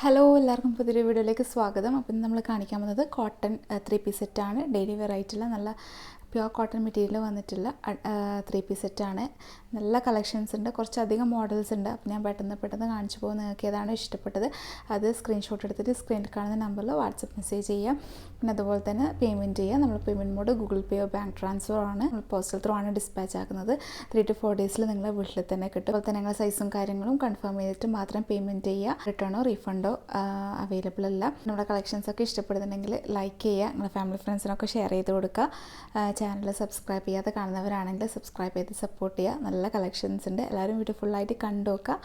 Hello എല്ലാവർക്കും പുതിയൊരു വീഡിയോയിലേക്ക് സ്വാഗതം. അപ്പം നമ്മൾ കാണിക്കാൻ പോകുന്നത് കോട്ടൺ 3 പീസ് സെറ്റാണ്. ഡെയിലി വെയർ ആയിട്ടുള്ള നല്ല പ്യുവർ കോട്ടൺ മെറ്റീരിയൽ വന്നിട്ടുള്ള 3 പീസ് സെറ്റാണ്. നല്ല കളക്ഷൻസ് ഉണ്ട്, കുറച്ചധികം മോഡൽസ് ഉണ്ട്. അപ്പം ഞാൻ പെട്ടെന്ന് കാണിച്ചു പോകും. നിങ്ങൾക്ക് ഏതാണ് ഇഷ്ടപ്പെട്ടത് അത് സ്ക്രീൻഷോട്ട് എടുത്തിട്ട് സ്ക്രീനിൽ കാണുന്ന നമ്പറിൽ വാട്സപ്പ് മെസ്സേജ് ചെയ്യാം. പിന്നെ അതുപോലെ തന്നെ പേയ്മെൻറ്റ് ചെയ്യുക. നമ്മൾ പേയ്മെൻറ്റ് മോഡ് ഗൂഗിൾ പേയോ ബാങ്ക് ട്രാൻസ്ഫർ ആണ്. നമ്മൾ പോസ്റ്റൽ ത്രൂ ആണ് ഡിസ്പാച്ച് ആക്കുന്നത്. 3 to 4 ഡേയ്സിൽ നിങ്ങളെ വീട്ടിൽ തന്നെ കിട്ടും. അതുപോലെ തന്നെ നിങ്ങളുടെ സൈസും കാര്യങ്ങളും കൺഫേം ചെയ്തിട്ട് മാത്രം പേയ്മെൻറ്റ് ചെയ്യുക. റിട്ടേണോ റീഫണ്ടോ അവൈലബിൾ അല്ല. നമ്മുടെ കളക്ഷൻസ് ഒക്കെ ഇഷ്ടപ്പെടുന്നുണ്ടെങ്കിൽ ലൈക്ക് ചെയ്യുക, നിങ്ങളുടെ ഫാമിലി ഫ്രണ്ട്സിനൊക്കെ ഷെയർ ചെയ്ത് കൊടുക്കുക. ചാനൽ സബ്സ്ക്രൈബ് ചെയ്യാതെ കാണുന്നവരാണെങ്കിൽ സബ്സ്ക്രൈബ് ചെയ്ത് സപ്പോർട്ട് ചെയ്യുക. നല്ല കളക്ഷൻസ് ഉണ്ട്, എല്ലാവരും ബ്യൂട്ടിഫുള്ളായിട്ട് കണ്ടു നോക്കുക.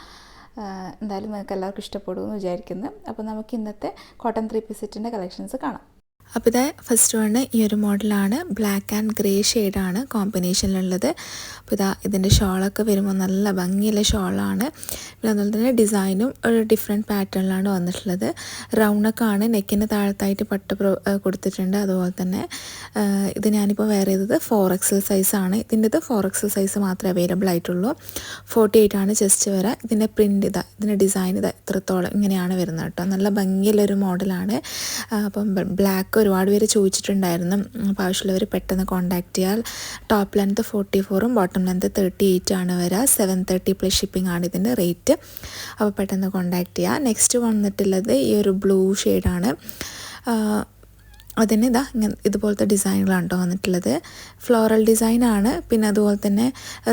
എന്തായാലും നിങ്ങൾക്ക് എല്ലാവർക്കും ഇഷ്ടപ്പെടുമെന്ന് വിചാരിക്കുന്നു. അപ്പോൾ നമുക്ക് ഇന്നത്തെ കോട്ടൺ 3 പീസ് സെറ്റിൻ്റെ കളക്ഷൻസ് കാണാം. അപ്പോൾ ഇത് ഫസ്റ്റ് വണ് ഈ ഒരു മോഡലാണ്. ബ്ലാക്ക് ആൻഡ് ഗ്രേ ഷെയ്ഡാണ് കോമ്പിനേഷനിലുള്ളത്. അപ്പോൾ ഇതിൻ്റെ ഷോളൊക്കെ വരുമ്പോൾ നല്ല ഭംഗിയുള്ള ഷോളാണ്. പിന്നെ അതുപോലെ തന്നെ ഡിസൈനും ഒരു ഡിഫറെൻറ്റ് പാറ്റേണിലാണ് വന്നിട്ടുള്ളത്. റൗണ്ടൊക്കെ ആണ്, നെക്കിന് താഴത്തായിട്ട് പട്ട് കൊടുത്തിട്ടുണ്ട്. അതുപോലെ തന്നെ ഇത് ഞാനിപ്പോൾ വെയർ ചെയ്തത് 4XL സൈസാണ്. ഇതിൻ്റെത് 4XL സൈസ് മാത്രമേ അവൈലബിൾ ആയിട്ടുള്ളൂ. 48 ആണ് ചെസ്റ്റ് വരെ. ഇതിൻ്റെ പ്രിൻ്റ് ഇതിൻ്റെ ഡിസൈൻ ഇത്രത്തോളം ഇങ്ങനെയാണ് വരുന്നത് കേട്ടോ. നല്ല ഭംഗിയുള്ളൊരു മോഡലാണ്. അപ്പം ബ്ലാക്ക് ഒരുപാട് പേര് ചോദിച്ചിട്ടുണ്ടായിരുന്നു. അപ്പോൾ ആവശ്യമുള്ളവർ പെട്ടെന്ന് കോൺടാക്റ്റ് ചെയ്യാൽ. ടോപ്പ് ലെങ്ത്ത് 44ഉം ബോട്ടം ലെങ്ത്ത് 38 ആണ് വരിക. 730 പ്ലസ് ഷിപ്പിംഗ് ആണ് ഇതിൻ്റെ റേറ്റ്. അപ്പോൾ പെട്ടെന്ന് കോൺടാക്റ്റ് ചെയ്യുക. നെക്സ്റ്റ് വന്നിട്ടുള്ളത് ഈ ഒരു ബ്ലൂ ഷെയ്ഡാണ്. അതിന് ഇങ്ങനെ ഇതുപോലത്തെ ഡിസൈനുകളാണ് കേട്ടോ വന്നിട്ടുള്ളത്. ഫ്ലോറൽ ഡിസൈനാണ്. പിന്നെ അതുപോലെ തന്നെ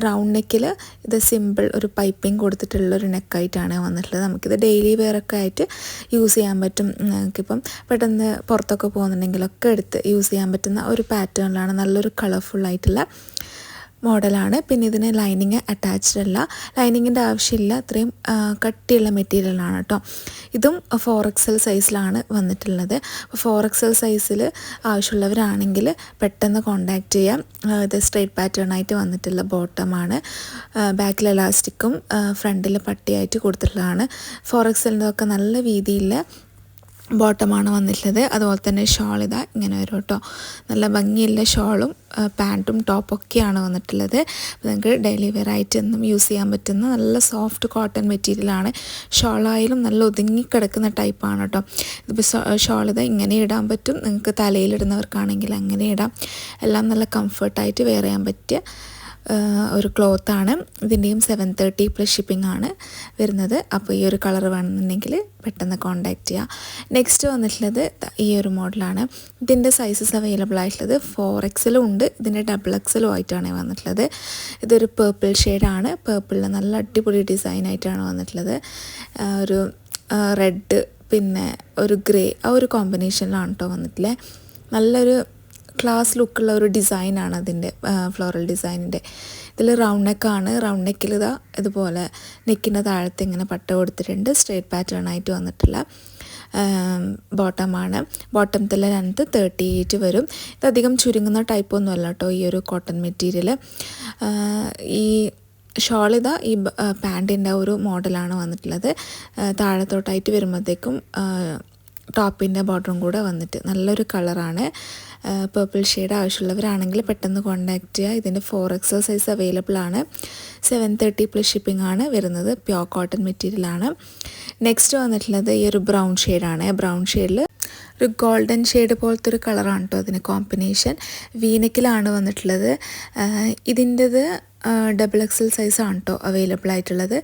റൗണ്ട് നെക്കിൽ ഇത് സിമ്പിൾ ഒരു പൈപ്പിംഗ് കൊടുത്തിട്ടുള്ളൊരു നെക്കായിട്ടാണ് വന്നിട്ടുള്ളത്. നമുക്കിത് ഡെയിലി വെയറൊക്കെ ആയിട്ട് യൂസ് ചെയ്യാൻ പറ്റും. നമുക്കിപ്പം പെട്ടെന്ന് പുറത്തൊക്കെ പോകുന്നുണ്ടെങ്കിലൊക്കെ എടുത്ത് യൂസ് ചെയ്യാൻ പറ്റുന്ന ഒരു പാറ്റേണിലാണ്. നല്ലൊരു കളർഫുള്ളായിട്ടുള്ള മോഡലാണ്. പിന്നെ ഇതിന് ലൈനിങ് അറ്റാച്ച്ഡ് അല്ല, ലൈനിങ്ങിൻ്റെ ആവശ്യമില്ല. അത്രയും കട്ടിയുള്ള മെറ്റീരിയലാണ് കേട്ടോ. ഇതും 4XL സൈസിലാണ് വന്നിട്ടുള്ളത്. അപ്പോൾ 4XL സൈസിൽ ആവശ്യമുള്ളവരാണെങ്കിൽ പെട്ടെന്ന് കോൺടാക്റ്റ് ചെയ്യാം. ഇത് സ്ട്രെയിറ്റ് പാറ്റേൺ ആയിട്ട് വന്നിട്ടുള്ള ബോട്ടമാണ്. ബാക്കിൽ എലാസ്റ്റിക്കും ഫ്രണ്ടിൽ പട്ടിയായിട്ട് കൊടുത്തിട്ടുള്ളതാണ്. 4XLൻ്റെ ഒക്കെ നല്ല വീതിയിൽ ബോട്ടമാണ് വന്നിട്ടുള്ളത്. അതുപോലെ തന്നെ ഷോൾ ഇങ്ങനെ വരും കേട്ടോ. നല്ല ഭംഗിയുള്ള ഷോളും പാൻറ്റും ടോപ്പൊക്കെയാണ് വന്നിട്ടുള്ളത്. അപ്പോൾ നിങ്ങൾക്ക് ഡെയിലി വെയർ ആയിട്ട് എന്നും യൂസ് ചെയ്യാൻ പറ്റുന്ന നല്ല സോഫ്റ്റ് കോട്ടൺ മെറ്റീരിയലാണ്. ഷോളായാലും നല്ല ഒതുങ്ങിക്കിടക്കുന്ന ടൈപ്പാണ് കേട്ടോ. ഇതിപ്പോൾ ഷോൾ ഇങ്ങനെ ഇടാൻ പറ്റും. നിങ്ങൾക്ക് തലയിലിടുന്നവർക്കാണെങ്കിൽ അങ്ങനെ ഇടാം. എല്ലാം നല്ല കംഫർട്ടായിട്ട് വെയർ ചെയ്യാൻ പറ്റിയ ഒരു ക്ലോത്താണ്. ഇതിൻ്റെയും 730 പ്ലസ് ഷിപ്പിംഗ് ആണ് വരുന്നത്. അപ്പോൾ ഈ ഒരു കളർ വേണമെന്നുണ്ടെങ്കിൽ പെട്ടെന്ന് കോൺടാക്റ്റ് ചെയ്യുക. നെക്സ്റ്റ് വന്നിട്ടുള്ളത് ഈ ഒരു മോഡലാണ്. ഇതിൻ്റെ സൈസസ് അവൈലബിൾ ആയിട്ടുള്ളത് 4XL ഉണ്ട്. ഇതിൻ്റെ XXL ആയിട്ടാണ് വന്നിട്ടുള്ളത്. ഇതൊരു പേർപ്പിൾ ഷെയ്ഡാണ്. പേർപ്പിളിൽ നല്ല അടിപൊളി ഡിസൈനായിട്ടാണ് വന്നിട്ടുള്ളത്. ഒരു റെഡ് പിന്നെ ഒരു ഗ്രേ ആ ഒരു കോമ്പിനേഷനിലാണ് കേട്ടോ വന്നിട്ടില്ലേ. നല്ലൊരു ക്ലാസ് ലുക്കുള്ള ഒരു ഡിസൈനാണ് അതിൻ്റെ ഫ്ലോറൽ ഡിസൈനിൻ്റെ. ഇതിൽ റൗണ്ട് നെക്കാണ്. റൗണ്ട് നെക്കിൽ ഇതുപോലെ നെക്കിൻ്റെ താഴത്ത് ഇങ്ങനെ പട്ട കൊടുത്തിട്ടുണ്ട്. സ്ട്രെയിറ്റ് പാറ്റേൺ ആയിട്ട് വന്നിട്ടുള്ള ബോട്ടമാണ്. ബോട്ടത്തിൽ ലെങ്ത്ത് 38 വരും. ഇതധികം ചുരുങ്ങുന്ന ടൈപ്പൊന്നും അല്ല കേട്ടോ ഈ ഒരു കോട്ടൺ മെറ്റീരിയൽ. ഈ ഷോൾ ഈ പാൻറ്റിൻ്റെ ഒരു മോഡലാണ് വന്നിട്ടുള്ളത്. താഴത്തോട്ടായിട്ട് വരുമ്പോഴത്തേക്കും ടോപ്പിൻ്റെ ബോട്ടറും കൂടെ വന്നിട്ട് നല്ലൊരു കളറാണ്. പേർപ്പിൾ ഷെയ്ഡ് ആവശ്യമുള്ളവരാണെങ്കിൽ പെട്ടെന്ന് കോൺടാക്റ്റ് ചെയ്യുക. ഇതിൻ്റെ 4XL സൈസ് അവൈലബിൾ ആണ്. 730 പ്ലസ് ഷിപ്പിംഗ് ആണ് വരുന്നത്. പ്യോർ കോട്ടൺ മെറ്റീരിയലാണ്. നെക്സ്റ്റ് വന്നിട്ടുള്ളത് ഈ ഒരു ബ്രൗൺ ഷെയ്ഡാണ്. ബ്രൗൺ ഷെയ്ഡിൽ ഒരു ഗോൾഡൻ ഷെയ്ഡ് പോലത്തെ ഒരു കളറാണ് കേട്ടോ അതിന് കോമ്പിനേഷൻ. വീനെക്കിലാണ് വന്നിട്ടുള്ളത്. ഇതിൻ്റെത് XXL സൈസാണ് കേട്ടോ അവൈലബിൾ ആയിട്ടുള്ളത്.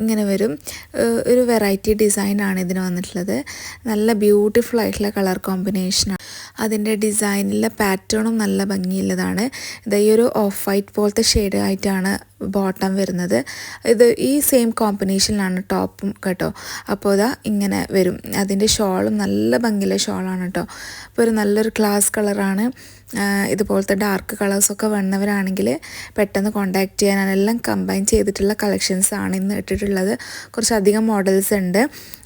ഇങ്ങനെ വരും. ഒരു വെറൈറ്റി ഡിസൈനാണ് ഇതിന് വന്നിട്ടുള്ളത്. നല്ല ബ്യൂട്ടിഫുൾ ആയിട്ടുള്ള കളർ കോമ്പിനേഷനാണ്. അതിൻ്റെ ഡിസൈനിലെ പാറ്റേണും നല്ല ഭംഗിയുള്ളതാണ്. ഈ ഒരു ഓഫ് വൈറ്റ് പോലത്തെ ഷെയ്ഡ് ആയിട്ടാണ് ബോട്ടം വരുന്നത്. ഈ സെയിം കോമ്പിനേഷനിലാണ് ടോപ്പും കേട്ടോ. അപ്പോൾ ഇങ്ങനെ വരും. അതിൻ്റെ ഷോളും നല്ല ഭംഗിയുള്ള ഷോളാണ് കേട്ടോ. അപ്പോൾ ഒരു നല്ലൊരു ക്ലാസ് കളറാണ്. ഇതുപോലത്തെ ഡാർക്ക് കളേഴ്സൊക്കെ വന്നവരാണെങ്കിൽ പെട്ടെന്ന് കോൺടാക്റ്റ് ചെയ്യാൻ. എല്ലാം കമ്പൈൻ ചെയ്തിട്ടുള്ള കളക്ഷൻസാണ് ഇന്ന് ഇട്ടിട്ടുള്ളത്. കുറച്ചധികം മോഡൽസ് ഉണ്ട്.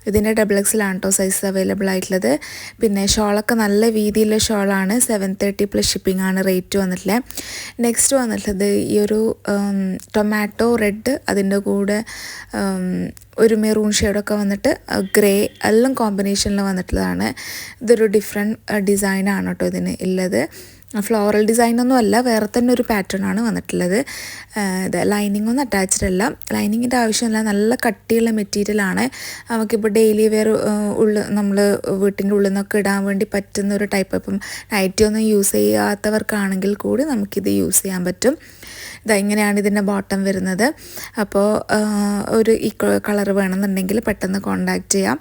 ഇതിൻ്റെ XXL ആണ് കേട്ടോ സൈസ് അവൈലബിൾ ആയിട്ടുള്ളത്. പിന്നെ ഷോളൊക്കെ നല്ല വീതിയുള്ള ഷോളാണ്. 730 പ്ലസ് ഷിപ്പിംഗ് ആണ് റേറ്റ് വന്നിട്ടുള്ളത്. നെക്സ്റ്റ് വന്നിട്ടുള്ളത് ഈ ഒരു ടൊമാറ്റോ റെഡ്, അതിൻ്റെ കൂടെ ഒരു മെറൂൺ ഷെയ്ഡൊക്കെ വന്നിട്ട് ഗ്രേ എല്ലാം കോമ്പിനേഷനിൽ വന്നിട്ടുള്ളതാണ്. ഇതൊരു ഡിഫറെൻറ്റ് ഡിസൈനാണ് കേട്ടോ ഇതിന് ഉള്ളത്. ഫ്ലോറൽ ഡിസൈനൊന്നും അല്ല, വേറെ തന്നെ ഒരു പാറ്റേൺ ആണ് വന്നിട്ടുള്ളത്. ഇത് ലൈനിങ് ഒന്നും അറ്റാച്ച്ഡ് അല്ല, ലൈനിങ്ങിൻ്റെ ആവശ്യമില്ല. നല്ല കട്ടിയുള്ള മെറ്റീരിയലാണ്. നമുക്കിപ്പോൾ ഡെയിലി വെയർ നമ്മൾ വീട്ടിൻ്റെ ഉള്ളിൽ നിന്നൊക്കെ ഇടാൻ വേണ്ടി പറ്റുന്ന ഒരു ടൈപ്പ്. ഇപ്പം നൈറ്റി ഒന്നും യൂസ് ചെയ്യാത്തവർക്കാണെങ്കിൽ കൂടി നമുക്കിത് യൂസ് ചെയ്യാൻ പറ്റും. ഇങ്ങനെയാണ് ഇതിൻ്റെ ബോട്ടം വരുന്നത്. അപ്പോൾ ഒരു ഈ കളർ വേണമെന്നുണ്ടെങ്കിൽ പെട്ടെന്ന് കോണ്ടാക്ട് ചെയ്യാം.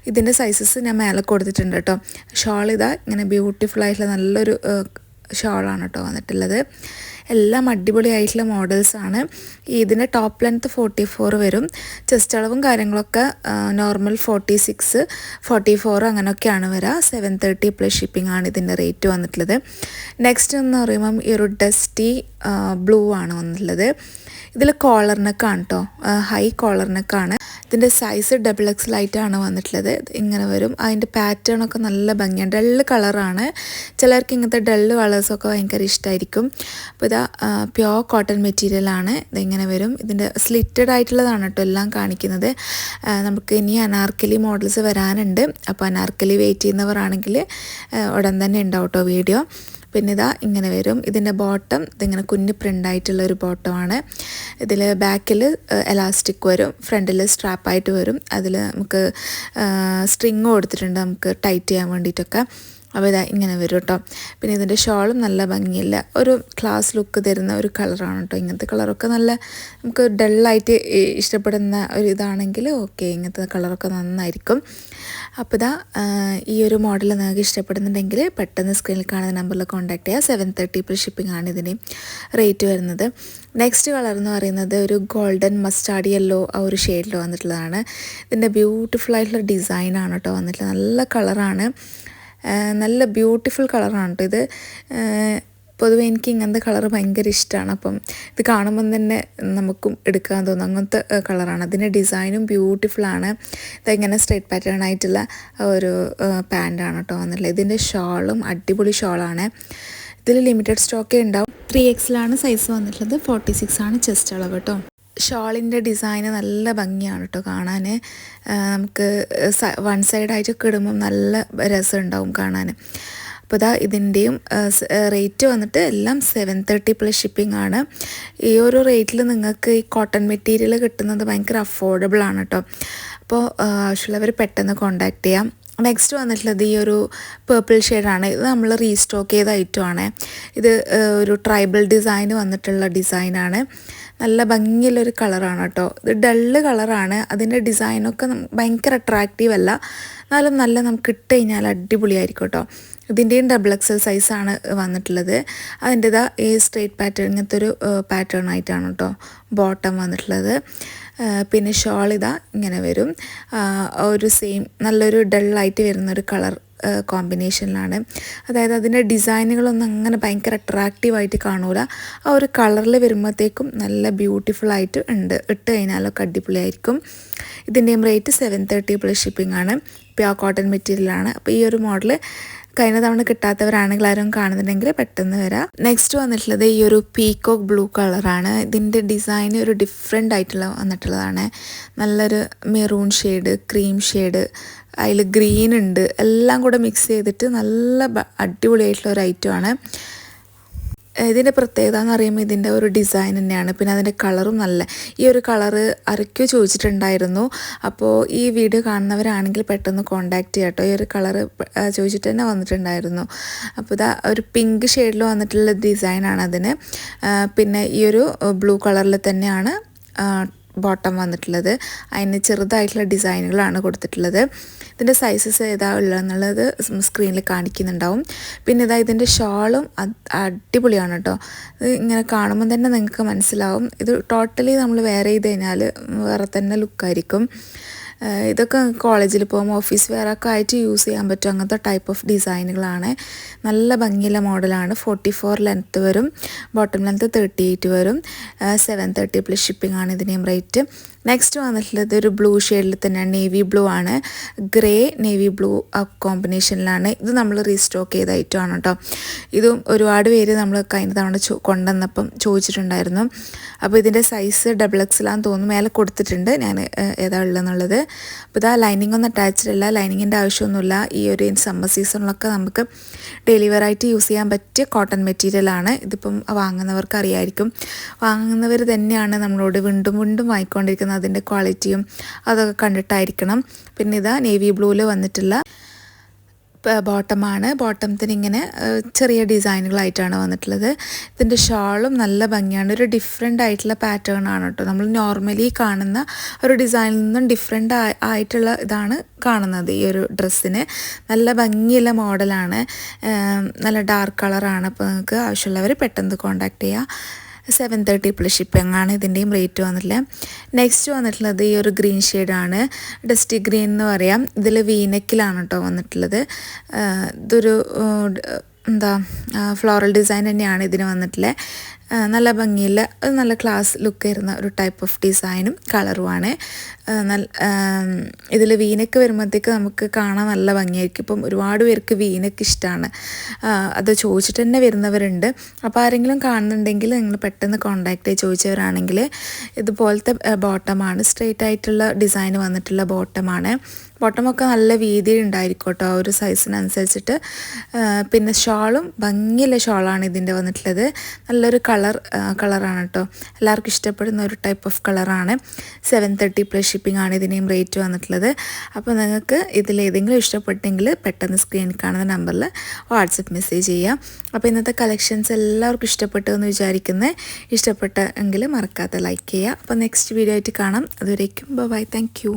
ഇതിൻ്റെ സൈസസ് ഞാൻ മേലെ കൊടുത്തിട്ടുണ്ട് കേട്ടോ. ഷോൾ ഇങ്ങനെ ബ്യൂട്ടിഫുൾ ആയിട്ടുള്ള നല്ലൊരു ഷോളാണ് കേട്ടോ വന്നിട്ടുള്ളത്. എല്ലാം അടിപൊളിയായിട്ടുള്ള മോഡൽസാണ്. ഇതിൻ്റെ ടോപ്പ് ലെങ്ത്ത് 44 വരും. ചെസ്റ്റ് അളവും കാര്യങ്ങളൊക്കെ നോർമൽ 46, 44 അങ്ങനെയൊക്കെയാണ് വരിക. 730 പ്ലസ് ഷിപ്പിംഗ് ആണ് ഇതിൻ്റെ റേറ്റ് വന്നിട്ടുള്ളത്. നെക്സ്റ്റ് എന്ന് പറയുമ്പം ഈ ഒരു ഡസ്റ്റി ബ്ലൂ ആണ് വന്നിട്ടുള്ളത്. ഇതിൽ കോളർ നെക്കാണ് കേട്ടോ, ഹൈ കോളർ നെക്കാണ്. ഇതിൻ്റെ സൈസ് XXL ആയിട്ടാണ് വന്നിട്ടുള്ളത്. ഇങ്ങനെ വരും. അതിൻ്റെ പാറ്റേൺ ഒക്കെ നല്ല ഭംഗിയാണ്. ഡള്ള് കളറാണ്. ചിലർക്ക് ഇങ്ങനത്തെ ഡള്ള് കളേഴ്സൊക്കെ ഭയങ്കര ഇഷ്ടമായിരിക്കും. അപ്പോൾ പ്യോർ കോട്ടൺ മെറ്റീരിയലാണ്. ഇതിങ്ങനെ വരും. ഇതിൻ്റെ സ്ലിറ്റഡ് ആയിട്ടുള്ളതാണ് കേട്ടോ എല്ലാം കാണിക്കുന്നത്. നമുക്ക് ഇനി അനാർക്കലി മോഡൽസ് വരാനുണ്ട്. അപ്പോൾ അനാർക്കലി വെയിറ്റ് ചെയ്യുന്നവരാണെങ്കിൽ ഉടൻ തന്നെ ഉണ്ടാവും കേട്ടോ വീഡിയോ. പിന്നെ ഇങ്ങനെ വരും. ഇതിൻ്റെ ബോട്ടം ഇതിങ്ങനെ കുഞ്ഞ് പ്രിൻ്റായിട്ടുള്ളൊരു ബോട്ടമാണ്. ഇതിൽ ബാക്കിൽ എലാസ്റ്റിക് വരും, ഫ്രണ്ടിൽ സ്ട്രാപ്പായിട്ട് വരും. അതിൽ നമുക്ക് സ്ട്രിങ് കൊടുത്തിട്ടുണ്ട് നമുക്ക് ടൈറ്റ് ചെയ്യാൻ വേണ്ടിയിട്ടൊക്കെ. അപ്പോൾ ഇങ്ങനെ വരും കേട്ടോ. പിന്നെ ഇതിൻ്റെ ഷോളും നല്ല ഭംഗിയില്ല, ഒരു ക്ലാസ് ലുക്ക് തരുന്ന ഒരു കളറാണ് കേട്ടോ. ഇങ്ങനത്തെ കളറൊക്കെ നല്ല നമുക്ക് ഡള്ളായിട്ട് ഇഷ്ടപ്പെടുന്ന ഒരു ഇതാണെങ്കിൽ ഓക്കെ, ഇങ്ങനത്തെ കളറൊക്കെ നന്നായിരിക്കും. അപ്പോൾ ഈ ഒരു മോഡൽ നിങ്ങൾക്ക് ഇഷ്ടപ്പെടുന്നുണ്ടെങ്കിൽ പെട്ടെന്ന് സ്ക്രീനിൽ കാണുന്ന നമ്പറിൽ കോൺടാക്ട് ചെയ്യുക. 730 പ്ലസ് ഷിപ്പിംഗ് ആണ് ഇതിന് റേറ്റ് വരുന്നത്. നെക്സ്റ്റ് കളർ എന്ന് പറയുന്നത് ഒരു ഗോൾഡൻ മസ്റ്റാർഡ് യെല്ലോ ആ ഒരു ഷെയ്ഡിൽ വന്നിട്ടുള്ളതാണ്. ഇതിൻ്റെ ബ്യൂട്ടിഫുൾ ആയിട്ടുള്ള ഡിസൈനാണ് കേട്ടോ വന്നിട്ടുള്ളത്. നല്ല കളറാണ്, നല്ല ബ്യൂട്ടിഫുൾ കളറാണ് കേട്ടോ ഇത്. പൊതുവെ എനിക്ക് ഇങ്ങനത്തെ കളർ ഭയങ്കര ഇഷ്ടമാണ്. അപ്പം ഇത് കാണുമ്പം തന്നെ നമുക്കും എടുക്കാൻ തോന്നും. അങ്ങനത്തെ കളറാണ്. അതിൻ്റെ ഡിസൈനും ബ്യൂട്ടിഫുള്ളാണ്. ഇതിങ്ങനെ സ്ട്രൈറ്റ് പാറ്റേൺ ആയിട്ടുള്ള ഒരു പാൻറ്റാണ് കേട്ടോ വന്നിട്ടുള്ളത്. ഇതിൻ്റെ ഷോളും അടിപൊളി ഷോളാണ്. ഇതിൽ ലിമിറ്റഡ് സ്റ്റോക്കേ ഉണ്ടാവും. 3XL സൈസ് വന്നിട്ടുള്ളത്. 46 ആണ് ചെസ്റ്റ് അളവ് കേട്ടോ. ഷോളിൻ്റെ ഡിസൈന് നല്ല ഭംഗിയാണ് കേട്ടോ കാണാൻ. നമുക്ക് വൺ സൈഡായിട്ടൊക്കെ ഇടുമ്പം നല്ല രസമുണ്ടാവും കാണാൻ. അപ്പോൾ ഇതിൻ്റെയും റേറ്റ് വന്നിട്ട് എല്ലാം 730 പ്ലസ് ഷിപ്പിംഗ് ആണ്. ഈ ഒരു റേറ്റിൽ നിങ്ങൾക്ക് ഈ കോട്ടൺ മെറ്റീരിയൽ കിട്ടുന്നത് ഭയങ്കര അഫോർഡബിൾ ആണ് കേട്ടോ. അപ്പോൾ ആവശ്യമുള്ളവർ പെട്ടെന്ന് കോൺടാക്ട് ചെയ്യാം. നെക്സ്റ്റ് വന്നിട്ടുള്ളത് ഈ ഒരു പേർപ്പിൾ ഷെയ്ഡാണ്. ഇത് നമ്മൾ റീസ്റ്റോക്ക് ചെയ്ത ഐറ്റമാണ്. ഇത് ഒരു ട്രൈബൽ ഡിസൈൻ വന്നിട്ടുള്ള ഡിസൈനാണ്. നല്ല ഭംഗിയുള്ളൊരു കളറാണ് കേട്ടോ. ഇത് ഡള്ള് കളറാണ്. അതിൻ്റെ ഡിസൈനൊക്കെ ഭയങ്കര അട്രാക്റ്റീവ് അല്ല, എന്നാലും നല്ല നമുക്ക് ഇട്ട് കഴിഞ്ഞാൽ അടിപൊളിയായിരിക്കും കേട്ടോ. ഇതിൻ്റെയും XXL സൈസാണ് വന്നിട്ടുള്ളത്. അതിൻ്റെതാ ഈ സ്ട്രേറ്റ് പാറ്റേൺ ഇങ്ങനത്തെ ഒരു പാറ്റേൺ ആയിട്ടാണ് കേട്ടോ ബോട്ടം വന്നിട്ടുള്ളത്. പിന്നെ ഷോൾ ഇങ്ങനെ വരും. ഒരു സെയിം നല്ലൊരു ഡള്ളായിട്ട് വരുന്നൊരു കളർ കോമ്പിനേഷനിലാണ്. അതായത് അതിൻ്റെ ഡിസൈനുകളൊന്നും അങ്ങനെ ഭയങ്കര അട്രാക്റ്റീവായിട്ട് കാണൂല. ആ ഒരു കളറിൽ വരുമ്പോഴത്തേക്കും നല്ല ബ്യൂട്ടിഫുള്ളായിട്ട് ഉണ്ട്. ഇട്ട് കഴിഞ്ഞാലൊക്കെ അടിപൊളിയായിരിക്കും. ഇതിൻ്റെയും റേറ്റ് 730 പ്ലസ് ഷിപ്പിംഗ് ആണ്. പ്യോർ കോട്ടൺ മെറ്റീരിയലാണ്. അപ്പോൾ ഈ ഒരു മോഡൽ കഴിഞ്ഞ തവണ കിട്ടാത്തവരാണെങ്കിൽ ആരും കാണുന്നുണ്ടെങ്കിൽ പെട്ടെന്ന് വരാം. നെക്സ്റ്റ് വന്നിട്ടുള്ളത് ഈ ഒരു പീകോക്ക് ബ്ലൂ കളറാണ്. ഇതിൻ്റെ ഡിസൈൻ ഒരു ഡിഫറെൻ്റ് ആയിട്ടുള്ള വന്നിട്ടുള്ളതാണ്. നല്ലൊരു മെറൂൺ ഷെയ്ഡ്, ക്രീം ഷെയ്ഡ്, അതിൽ ഗ്രീൻ ഉണ്ട്, എല്ലാം കൂടെ മിക്സ് ചെയ്തിട്ട് നല്ല അടിപൊളിയായിട്ടുള്ള ഒരു ഐറ്റമാണ്. ഇതിൻ്റെ പ്രത്യേകത എന്ന് പറയുമ്പോൾ ഇതിൻ്റെ ഒരു ഡിസൈൻ തന്നെയാണ്. പിന്നെ അതിൻ്റെ കളറും നല്ല, ഈ ഒരു കളറ് ആരൊക്കെയോ ചോദിച്ചിട്ടുണ്ടായിരുന്നു. അപ്പോൾ ഈ വീഡിയോ കാണുന്നവരാണെങ്കിൽ പെട്ടെന്ന് കോൺടാക്റ്റ് ചെയ്യാം കേട്ടോ. ഈ ഒരു കളറ് ചോദിച്ചിട്ട് തന്നെ വന്നിട്ടുണ്ടായിരുന്നു. അപ്പോൾ ഒരു പിങ്ക് ഷെയ്ഡിൽ വന്നിട്ടുള്ള ഡിസൈനാണ് അതിന്. പിന്നെ ഈ ഒരു ബ്ലൂ കളറിൽ തന്നെയാണ് ബോട്ടം വന്നിട്ടുള്ളത്. അതിന് ചെറുതായിട്ടുള്ള ഡിസൈനുകളാണ് കൊടുത്തിട്ടുള്ളത്. ഇതിൻ്റെ സൈസസ് ഏതാ ഉള്ളതെന്നുള്ളത് സ്ക്രീനിൽ കാണിക്കുന്നുണ്ടാവും. പിന്നെ ഇതിൻ്റെ ഷോളും അടിപൊളിയാണ് കേട്ടോ. ഇത് ഇങ്ങനെ കാണുമ്പോൾ തന്നെ നിങ്ങൾക്ക് മനസ്സിലാവും. ഇത് ടോട്ടലി നമ്മൾ വെയർ ചെയ്ത് കഴിഞ്ഞാൽ വേറെ തന്നെ ലുക്കായിരിക്കും. ഇതൊക്കെ കോളേജിൽ പോകുമ്പോൾ ഓഫീസ് വെയറൊക്കെ ആയിട്ട് യൂസ് ചെയ്യാൻ പറ്റും. അങ്ങനത്തെ ടൈപ്പ് ഓഫ് ഡിസൈനുകളാണ്. നല്ല ഭംഗിയുള്ള മോഡലാണ്. 44 ലെങ്ത്ത് വരും. ബോട്ടം ലെങ്ത്ത് 38 വരും. 730 പ്ലസ് ഷിപ്പിംഗ് ആണ് ഇതിൻ്റെയും റേറ്റ്. നെക്സ്റ്റ് വന്നിട്ടുള്ളത് ഒരു ബ്ലൂ ഷെയ്ഡിൽ തന്നെയാണ്, നേവി ബ്ലൂ ആണ്, ഗ്രേ നേവി ബ്ലൂ കോമ്പിനേഷനിലാണ്. ഇത് നമ്മൾ റീസ്റ്റോക്ക് ചെയ്ത ഐറ്റമാണ് കേട്ടോ. ഇതും ഒരുപാട് പേര് നമ്മൾ കഴിഞ്ഞ തവണ കൊണ്ടുവന്നപ്പം ചോദിച്ചിട്ടുണ്ടായിരുന്നു. അപ്പോൾ ഇതിൻ്റെ സൈസ് XXL ആണെന്ന് തോന്നുന്നു, മേലെ കൊടുത്തിട്ടുണ്ട് ഞാൻ ഏതാ ഉള്ളതെന്നുള്ളത്. അപ്പോൾ ഇതാ ലൈനിങ് ഒന്നും അറ്റാച്ച്ഡ് അല്ല, ലൈനിങ്ങിൻ്റെ ആവശ്യമൊന്നുമില്ല. ഈ ഒരു സമ്മർ സീസണിലൊക്കെ നമുക്ക് ഡെയിലി വെയർ ആയിട്ട് യൂസ് ചെയ്യാൻ പറ്റിയ കോട്ടൺ മെറ്റീരിയലാണ്. ഇതിപ്പം വാങ്ങുന്നവർക്ക് അറിയായിരിക്കും, വാങ്ങുന്നവർ തന്നെയാണ് നമ്മളോട് വീണ്ടും വീണ്ടും വാങ്ങിക്കൊണ്ടിരിക്കുന്നത്. അതിൻ്റെ ക്വാളിറ്റിയും അതൊക്കെ കണ്ടിട്ടായിരിക്കണം. പിന്നെ ഇതാ നേവി ബ്ലൂവിൽ വന്നിട്ടുള്ള ബോട്ടമാണ്. ബോട്ടത്തിന് ഇങ്ങനെ ചെറിയ ഡിസൈനുകളായിട്ടാണ് വന്നിട്ടുള്ളത്. ഇതിൻ്റെ ഷാളും നല്ല ഭംഗിയാണ്, ഒരു ഡിഫറെൻ്റ് ആയിട്ടുള്ള പാറ്റേൺ ആണ് കേട്ടോ. നമ്മൾ നോർമലി കാണുന്ന ഒരു ഡിസൈനിൽ നിന്നും ഡിഫറെൻ്റ് ആയിട്ടുള്ള ഇതാണ് കാണുന്നത്. ഈ ഒരു ഡ്രസ്സിന് നല്ല ഭംഗിയുള്ള മോഡലാണ്, നല്ല ഡാർക്ക് കളറാണ്. അപ്പോൾ നിങ്ങൾക്ക് ആവശ്യമുള്ളവർ പെട്ടെന്ന് കോൺടാക്റ്റ് ചെയ്യുക. 730 പ്ലസ് ഷിപ്പിംഗ് ആണ് ഇതിൻ്റെയും റേറ്റ് വന്നിട്ടുള്ളത്. നെക്സ്റ്റ് വന്നിട്ടുള്ളത് ഈ ഒരു ഗ്രീൻ ഷെയ്ഡാണ്, ഡസ്റ്റി ഗ്രീൻ എന്ന് പറയാം. ഇതിൽ വീനെക്കിലാണ് കേട്ടോ വന്നിട്ടുള്ളത്. ഇതൊരു ഫ്ലോറൽ ഡിസൈൻ തന്നെയാണ് ഇതിന് വന്നിട്ടുള്ളത്. നല്ല ഭംഗിയുള്ള നല്ല ക്ലാസ് ലുക്ക് വരുന്ന ഒരു ടൈപ്പ് ഓഫ് ഡിസൈനും കളറുമാണ്. ഇതിൽ വീനക്ക് വരുമ്പോഴത്തേക്ക് നമുക്ക് കാണാൻ നല്ല ഭംഗിയായിരിക്കും. ഇപ്പം ഒരുപാട് പേർക്ക് വീനക്ക് ഇഷ്ടമാണ്, അത് ചോദിച്ചിട്ട് തന്നെ വരുന്നവരുണ്ട്. അപ്പോൾ ആരെങ്കിലും കാണുന്നുണ്ടെങ്കിൽ നിങ്ങൾ പെട്ടെന്ന് കോൺടാക്റ്റ് ചെയ്ത് ചോദിച്ചവരാണെങ്കിൽ ഇതുപോലത്തെ ബോട്ടമാണ്, സ്ട്രെയിറ്റ് ആയിട്ടുള്ള ഡിസൈൻ വന്നിട്ടുള്ള ബോട്ടമാണ്. ബോട്ടമൊക്കെ നല്ല വീതി ഉണ്ടായിരിക്കും കേട്ടോ, ആ ഒരു സൈസിനനുസരിച്ചിട്ട്. പിന്നെ ഷാളും ഭംഗിയുള്ള ഷാളാണ് ഇതിൻ്റെ വന്നിട്ടുള്ളത്. നല്ലൊരു കളറാണ് കേട്ടോ, എല്ലാവർക്കും ഇഷ്ടപ്പെടുന്ന ഒരു ടൈപ്പ് ഓഫ് കളറാണ്. 730 പ്ലസ് ഷിപ്പിംഗ് ആണ് ഇതിൻ്റെയും റേറ്റ് വന്നിട്ടുള്ളത്. അപ്പോൾ നിങ്ങൾക്ക് ഇതിലേതെങ്കിലും ഇഷ്ടപ്പെട്ടെങ്കിൽ പെട്ടെന്ന് സ്ക്രീനിൽ കാണുന്ന നമ്പറിൽ വാട്സപ്പ് മെസ്സേജ് ചെയ്യാം. അപ്പോൾ ഇന്നത്തെ കളക്ഷൻസ് എല്ലാവർക്കും ഇഷ്ടപ്പെട്ടു എന്ന് വിചാരിക്കുന്നത്. ഇഷ്ടപ്പെട്ടെങ്കിൽ മറക്കാതെ ലൈക്ക് ചെയ്യുക. അപ്പോൾ നെക്സ്റ്റ് വീഡിയോ ആയിട്ട് കാണാം. അതുവരേക്കും ബൈ, താങ്ക് യു.